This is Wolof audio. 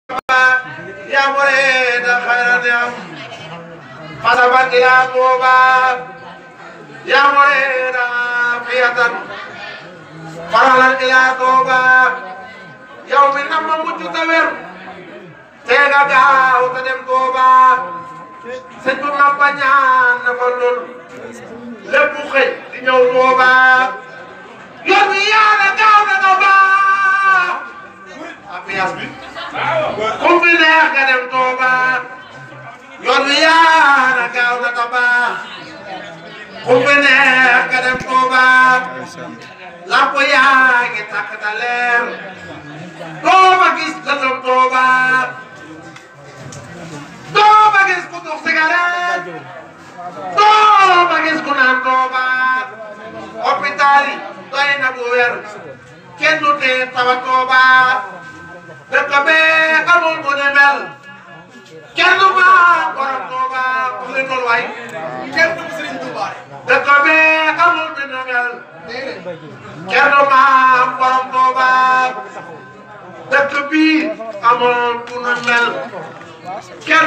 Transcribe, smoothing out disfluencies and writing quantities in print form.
يا مريد خير اليوم فسبت يا طوبى يا مريد عافية فرحا إلى طوبى يوم أما مجتمر تيغا gaaw te dem Touba sëñ bu mag ba ñaan na fa lool lépp xëy di ñëw Touba yoon wi yaana gaaw na Touba ambiance bi kum fi neex nga dem Touba yoon wi yaana gaaw na Touba kum fi neex nga dem Touba lamp yaa ngi takk ta leer doo ma gis la dem Touba doo ma gis ku tux cigarette doo ma gis ku naan Touba hôpital yi doy na bu wér kenn du tee tawa Touba dëkk bee amul bu ni mel kenn du ma borom Touba ku li tol waay kenn du Serigne Touba dëkk bee amul bu ni mel kenn du ma borom Touba dëkk bi amul bu ni mel kenn